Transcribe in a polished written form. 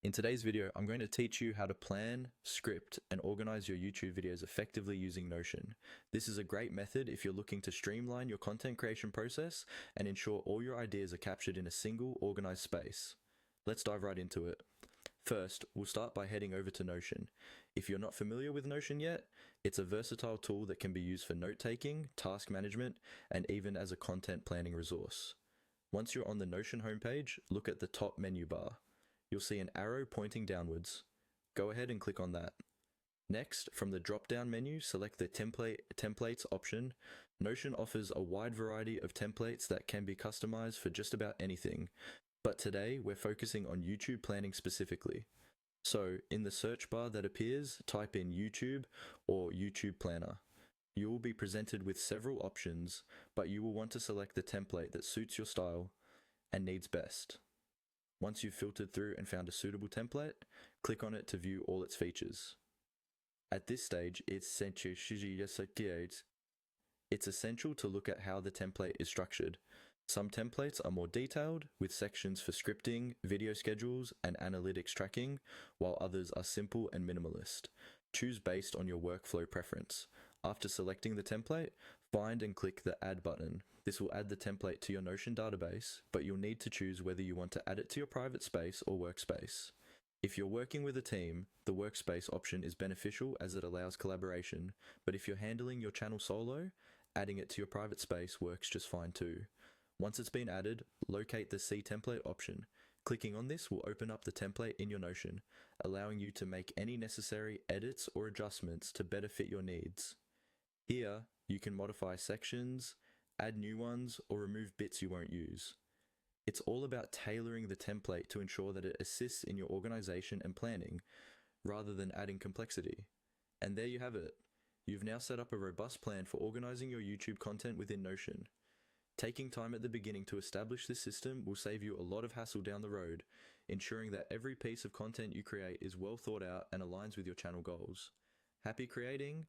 In today's video, I'm going to teach you how to plan, script, and organize your YouTube videos effectively using Notion. This is a great method if you're looking to streamline your content creation process and ensure all your ideas are captured in a single, organized space. Let's dive right into it. First, we'll start by heading over to Notion. If you're not familiar with Notion yet, it's a versatile tool that can be used for note-taking, task management, and even as a content planning resource. Once you're on the Notion homepage, look at the top menu bar. You'll see an arrow pointing downwards. Go ahead and click on that. Next, from the drop-down menu, select the Templates option. Notion offers a wide variety of templates that can be customized for just about anything, but today we're focusing on YouTube planning specifically. So, in the search bar that appears, type in YouTube or YouTube Planner. You will be presented with several options, but you will want to select the template that suits your style and needs best. Once you've filtered through and found a suitable template, click on it to view all its features. At this stage, it's essential to look at how the template is structured. Some templates are more detailed, with sections for scripting, video schedules, and analytics tracking, while others are simple and minimalist. Choose based on your workflow preference. After selecting the template, find and click the Add button. This will add the template to your Notion database, but you'll need to choose whether you want to add it to your private space or workspace. If you're working with a team, the workspace option is beneficial as it allows collaboration, but if you're handling your channel solo, adding it to your private space works just fine too. Once it's been added, locate the See Template option. Clicking on this will open up the template in your Notion, allowing you to make any necessary edits or adjustments to better fit your needs. Here, you can modify sections, add new ones, or remove bits you won't use. It's all about tailoring the template to ensure that it assists in your organization and planning, rather than adding complexity. And there you have it. You've now set up a robust plan for organizing your YouTube content within Notion. Taking time at the beginning to establish this system will save you a lot of hassle down the road, ensuring that every piece of content you create is well thought out and aligns with your channel goals. Happy creating,